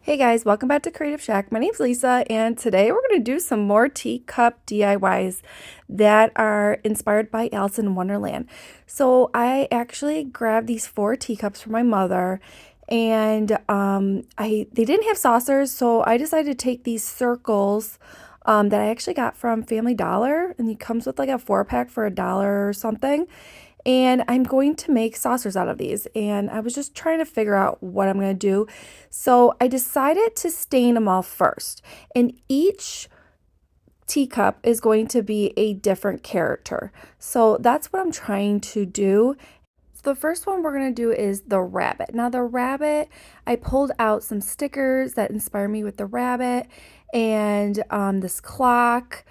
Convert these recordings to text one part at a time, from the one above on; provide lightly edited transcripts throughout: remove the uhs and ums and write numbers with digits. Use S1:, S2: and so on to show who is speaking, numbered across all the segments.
S1: Hey guys, welcome back to Creative Shack. My name's Lisa, and today we're going to do some more teacup DIYs that are inspired by Alice in Wonderland. So I actually grabbed these 4 teacups for my mother, and they didn't have saucers, so I decided to take these circles that I actually got from Family Dollar, and it comes with like a 4-pack for $1 or something. And I'm going to make saucers out of these. And I was just trying to figure out what I'm going to do. So I decided to stain them all first. And each teacup is going to be a different character. So that's what I'm trying to do. So the first one we're going to do is the rabbit. Now the rabbit, I pulled out some stickers that inspire me with the rabbit and this clock,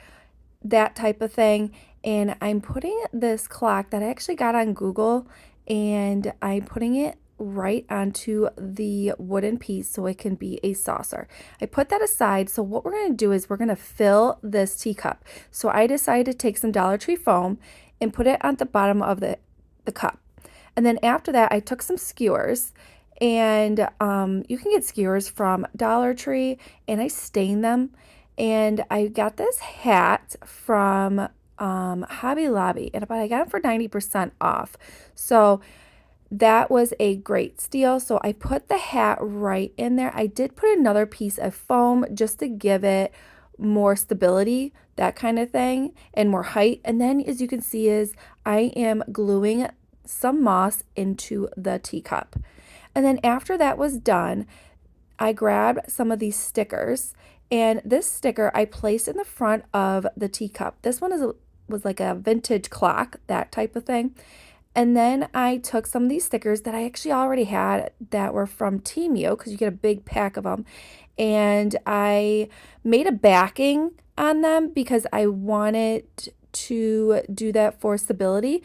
S1: that type of thing. And I'm putting this clock that I actually got on Google, and I'm putting it right onto the wooden piece so it can be a saucer. I put that aside. So what we're going to do is we're going to fill this teacup. So I decided to take some Dollar Tree foam and put it on the bottom of the cup. And then after that, I took some skewers, and you can get skewers from Dollar Tree, and I stained them. And I got this hat from Hobby Lobby, and I got it for 90% off. So that was a great steal. So I put the hat right in there. I did put another piece of foam just to give it more stability, that kind of thing, and more height. And then as you can see is I am gluing some moss into the teacup. And then after that was done, I grabbed some of these stickers, and this sticker I placed in the front of the teacup. This one was like a vintage clock, that type of thing. And then I took some of these stickers that I actually already had that were from Temu, because you get a big pack of them, and I made a backing on them because I wanted to do that for stability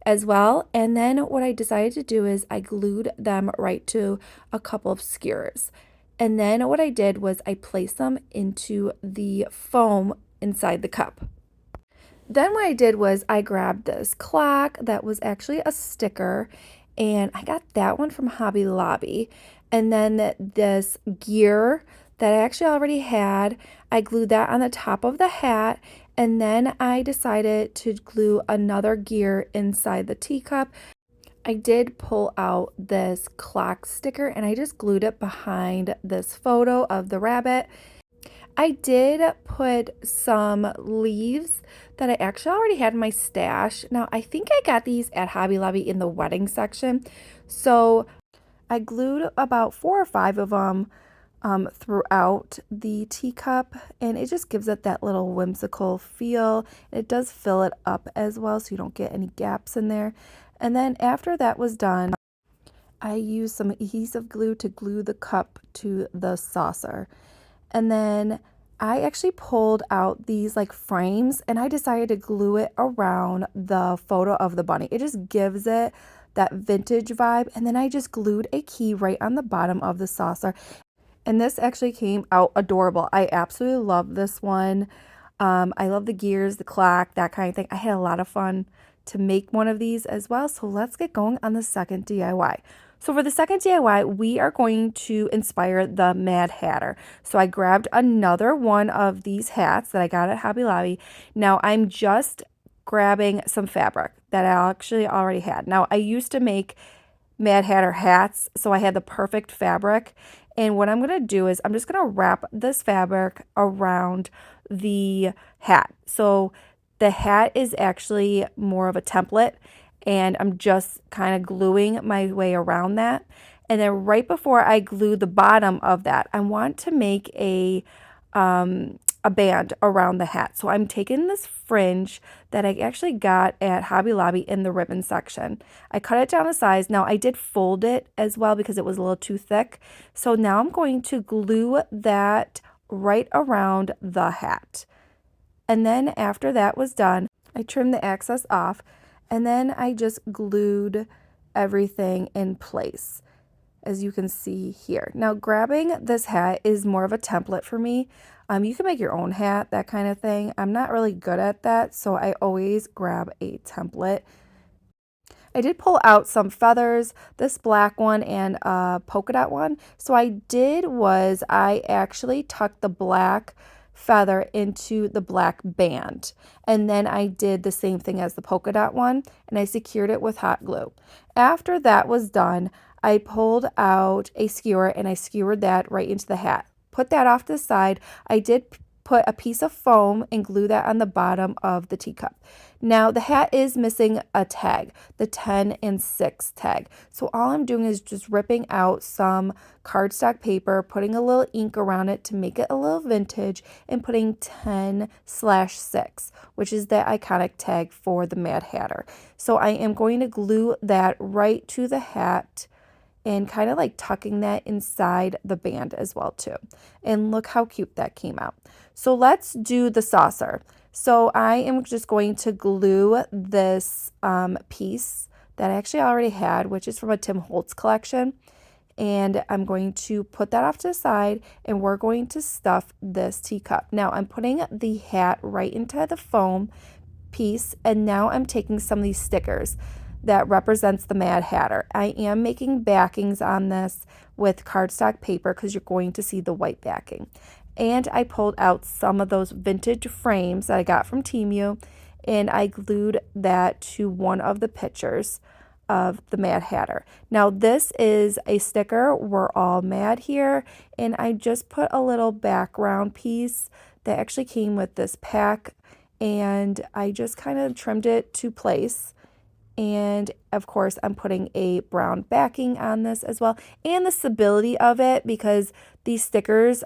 S1: as well. And then what I decided to do is I glued them right to a couple of skewers. And then what I did was I placed them into the foam inside the cup. Then what I did was I grabbed this clock that was actually a sticker, and I got that one from Hobby Lobby. And then this gear that I actually already had, I glued that on the top of the hat, and then I decided to glue another gear inside the teacup. I did pull out this clock sticker, and I just glued it behind this photo of the rabbit. I did put some leaves that I actually already had in my stash. Now, I think I got these at Hobby Lobby in the wedding section. So I glued about 4 or 5 of them throughout the teacup, and it just gives it that little whimsical feel. It does fill it up as well, so you don't get any gaps in there. And then after that was done, I used some adhesive glue to glue the cup to the saucer. And then I actually pulled out these like frames, and I decided to glue it around the photo of the bunny. It just gives it that vintage vibe. And then I just glued a key right on the bottom of the saucer. And this actually came out adorable. I absolutely love this one. I love the gears, the clock, that kind of thing. I had a lot of fun to make one of these as well. So let's get going on the second DIY. So for the second DIY, we are going to inspire the Mad Hatter. So I grabbed another one of these hats that I got at Hobby Lobby. Now I'm just grabbing some fabric that I actually already had. Now I used to make Mad Hatter hats, so I had the perfect fabric. And what I'm going to do is I'm just going to wrap this fabric around the hat. So the hat is actually more of a template, and I'm just kind of gluing my way around that. And then right before I glue the bottom of that, I want to make a band around the hat. So I'm taking this fringe that I actually got at Hobby Lobby in the ribbon section. I cut it down to size. Now I did fold it as well because it was a little too thick. So now I'm going to glue that right around the hat. And then after that was done, I trimmed the excess off, and then I just glued everything in place, as you can see here. Now grabbing this hat is more of a template for me. You can make your own hat, that kind of thing. I'm not really good at that, so I always grab a template. I did pull out some feathers, this black one and a polka dot one. So I actually tucked the black feather into the black band. And then I did the same thing as the polka dot one and I secured it with hot glue. After that was done, I pulled out a skewer and I skewered that right into the hat. Put that off to the side. I did put a piece of foam and glue that on the bottom of the teacup. Now the hat is missing a tag, the 10 and 6 tag. So all I'm doing is just ripping out some cardstock paper, putting a little ink around it to make it a little vintage, and putting 10/6, which is the iconic tag for the Mad Hatter. So I am going to glue that right to the hat and kind of like tucking that inside the band as well too. And look how cute that came out. So let's do the saucer. So I am just going to glue this piece that I actually already had, which is from a Tim Holtz collection. And I'm going to put that off to the side and we're going to stuff this teacup. Now I'm putting the hat right into the foam piece and now I'm taking some of these stickers that represents the Mad Hatter. I am making backings on this with cardstock paper because you're going to see the white backing. And I pulled out some of those vintage frames that I got from Temu and I glued that to one of the pictures of the Mad Hatter. Now this is a sticker, We're All Mad Here, and I just put a little background piece that actually came with this pack and I just kind of trimmed it to place. And of course, I'm putting a brown backing on this as well. And the stability of it, because these stickers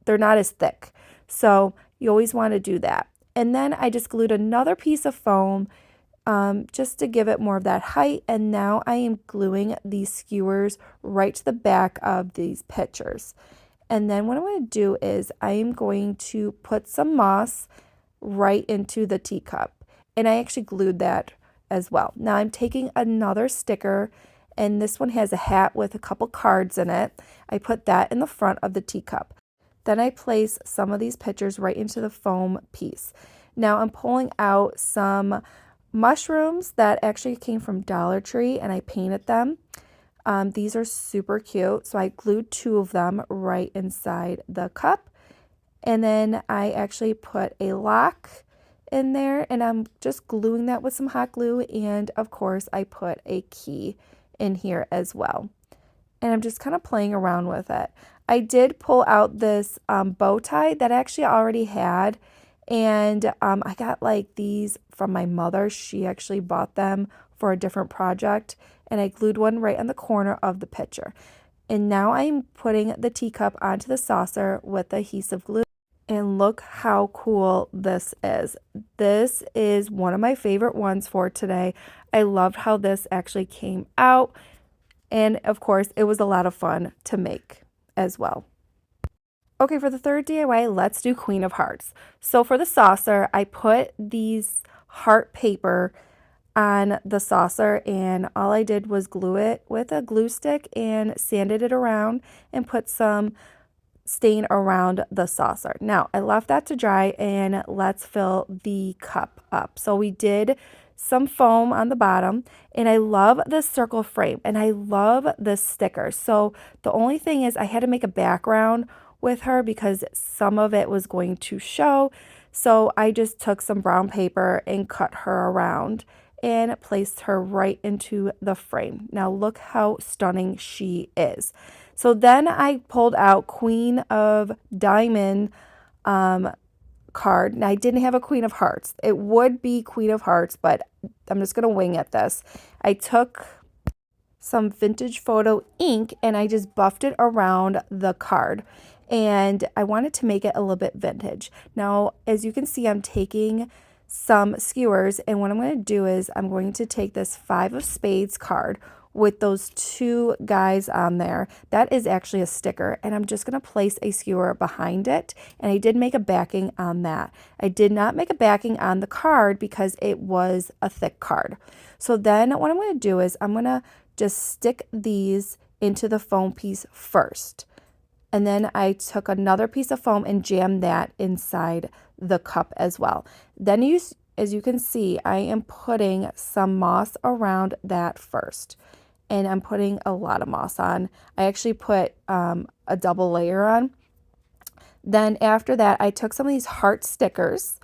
S1: they're not as thick. So you always want to do that. And then I just glued another piece of foam just to give it more of that height. And now I am gluing these skewers right to the back of these pictures. And then what I'm going to do is I am going to put some moss right into the teacup. And I actually glued that as well. Now I'm taking another sticker and this one has a hat with a couple cards in it. I put that in the front of the teacup. Then I place some of these pictures right into the foam piece. Now I'm pulling out some mushrooms that actually came from Dollar Tree and I painted them. These are super cute. So I glued 2 of them right inside the cup. And then I actually put a lock in there and I'm just gluing that with some hot glue, and of course I put a key in here as well, and I'm just kind of playing around with it. I did pull out this bow tie that I actually already had, and I got like these from my mother. She actually bought them for a different project, and I glued one right on the corner of the picture. And now I'm putting the teacup onto the saucer with adhesive glue. And look how cool this is. This is one of my favorite ones for today. I loved how this actually came out. And of course, it was a lot of fun to make as well. Okay, for the third DIY, let's do Queen of Hearts. So for the saucer, I put these heart paper on the saucer and all I did was glue it with a glue stick and sanded it around and put some stain around the saucer. Now I left that to dry and let's fill the cup up. So we did some foam on the bottom and I love this circle frame and I love this sticker. So the only thing is I had to make a background with her because some of it was going to show. So I just took some brown paper and cut her around and placed her right into the frame. Now look how stunning she is. So then I pulled out Queen of Diamond card. Now I didn't have a Queen of Hearts. It would be Queen of Hearts, but I'm just going to wing at this. I took some vintage photo ink and I just buffed it around the card. And I wanted to make it a little bit vintage. Now, as you can see, I'm taking some skewers and what I'm going to do is I'm going to take this 5 of Spades card with those 2 guys on there. That is actually a sticker and I'm just going to place a skewer behind it, and I did make a backing on that. I did not make a backing on the card because it was a thick card. So then what I'm going to do is I'm going to just stick these into the foam piece first. And then I took another piece of foam and jammed that inside the cup as well. Then as you can see, I am putting some moss around that first. And I'm putting a lot of moss on. I actually put a double layer on. Then after that, I took some of these heart stickers,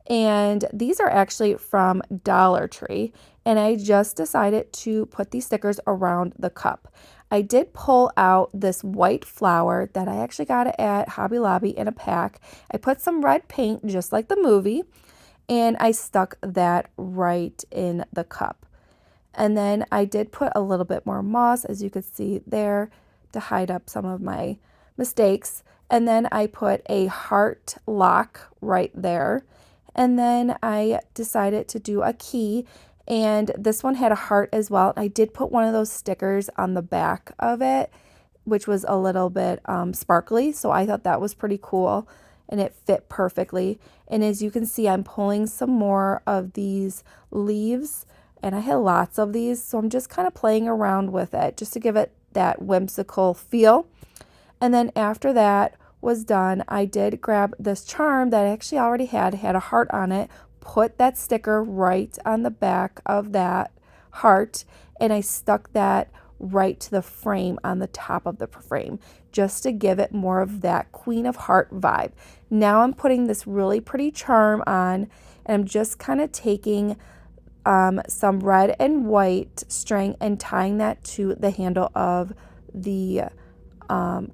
S1: and these are actually from Dollar Tree, and I just decided to put these stickers around the cup. I did pull out this white flower that I actually got at Hobby Lobby in a pack. I put some red paint, just like the movie, and I stuck that right in the cup. And then I did put a little bit more moss, as you could see there, to hide up some of my mistakes. And then I put a heart lock right there. And then I decided to do a key, and this one had a heart as well. I did put one of those stickers on the back of it, which was a little bit sparkly, so I thought that was pretty cool, and it fit perfectly. And as you can see, I'm pulling some more of these leaves, and I had lots of these, so I'm just kind of playing around with it just to give it that whimsical feel. And then after that was done, I did grab this charm that I actually already had a heart on it, put that sticker right on the back of that heart, and I stuck that right to the frame on the top of the frame just to give it more of that Queen of Heart vibe. Now I'm putting this really pretty charm on, and I'm just kind of taking some red and white string and tying that to the handle of the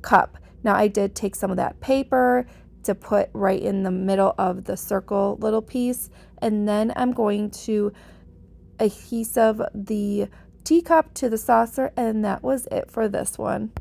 S1: cup. Now I did take some of that paper to put right in the middle of the circle little piece, and then I'm going to adhesive the teacup to the saucer, and that was it for this one.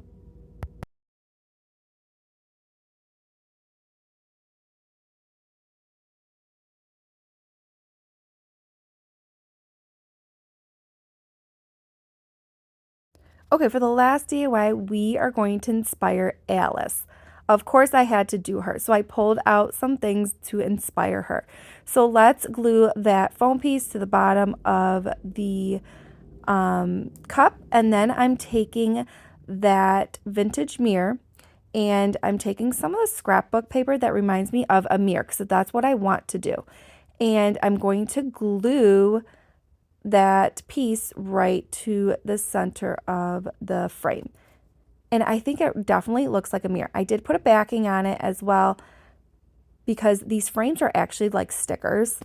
S1: Okay, for the last DIY, we are going to inspire Alice. Of course, I had to do her, so I pulled out some things to inspire her. So let's glue that foam piece to the bottom of the cup, and then I'm taking that vintage mirror, and I'm taking some of the scrapbook paper that reminds me of a mirror, because that's what I want to do. And I'm going to glue that piece right to the center of the frame. And I think it definitely looks like a mirror. I did put a backing on it as well, because these frames are actually like stickers.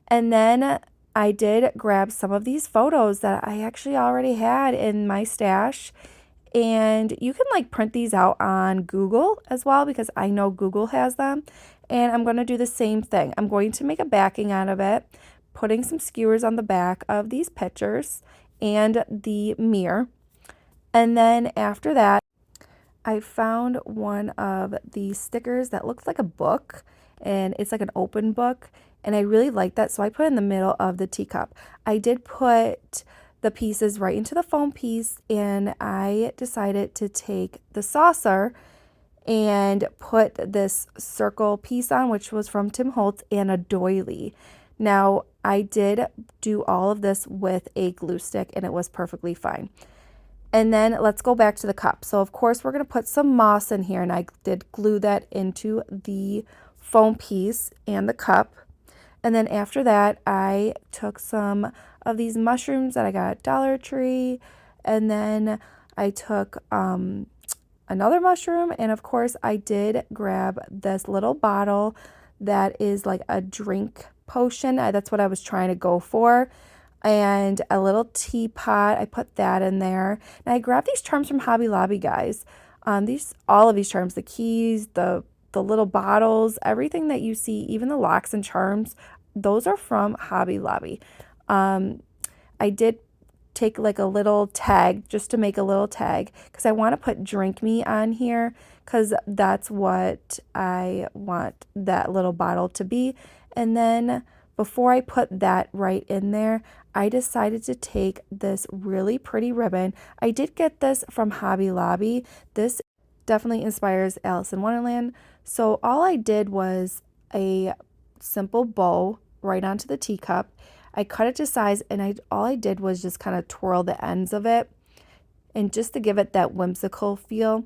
S1: And then I did grab some of these photos that I actually already had in my stash. And you can like print these out on Google as well, because I know Google has them. And I'm going to do the same thing. I'm going to make a backing out of it, putting some skewers on the back of these pictures and the mirror. And then after that, I found one of the stickers that looks like a book, and it's like an open book, and I really like that, so I put it in the middle of the teacup. I did put the pieces right into the foam piece, and I decided to take the saucer and put this circle piece on, which was from Tim Holtz, and a doily. Now, I did do all of this with a glue stick, and it was perfectly fine. And then let's go back to the cup. So of course we're going to put some moss in here, and I did glue that into the foam piece and the cup. And then after that, I took some of these mushrooms that I got at Dollar Tree, and then I took another mushroom, and of course I did grab this little bottle that is like a drink potion. That's what I was trying to go for. And a little teapot, I put that in there. And I grabbed these charms from Hobby Lobby, guys. All of these charms, the keys, the little bottles, everything that you see, even the locks and charms, those are from Hobby Lobby. I did take like a little tag, just to make a little tag, because I want to put drink me on here, because that's what I want that little bottle to be. And then before I put that right in there, I decided to take this really pretty ribbon. I did get this from Hobby Lobby. This definitely inspires Alice in Wonderland. So all I did was a simple bow right onto the teacup. I cut it to size, and all I did was just kind of twirl the ends of it, and just to give it that whimsical feel.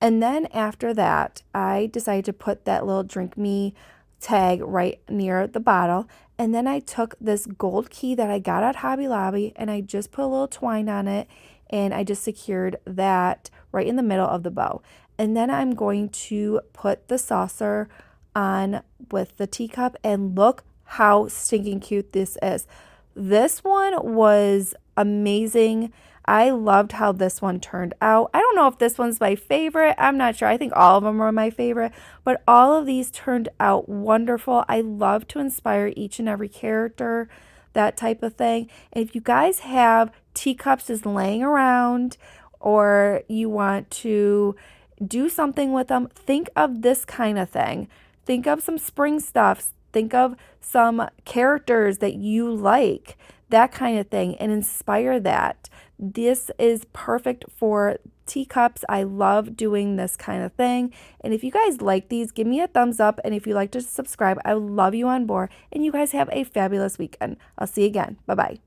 S1: And then after that, I decided to put that little drink me tag right near the bottle. And then I took this gold key that I got at Hobby Lobby and I just put a little twine on it and I just secured that right in the middle of the bow. And then I'm going to put the saucer on with the teacup and look how stinking cute this is. This one was amazing. I loved how this one turned out. I don't know if this one's my favorite. I'm not sure. I think all of them are my favorite, but all of these turned out wonderful. I love to inspire each and every character, that type of thing. And if you guys have teacups just laying around or you want to do something with them, think of this kind of thing. Think of some spring stuff. Think of some characters that you like, that kind of thing, and inspire that. This is perfect for teacups. I love doing this kind of thing. And if you guys like these, give me a thumbs up. And if you'd like to subscribe, I would love you on board. And you guys have a fabulous weekend. I'll see you again. Bye-bye.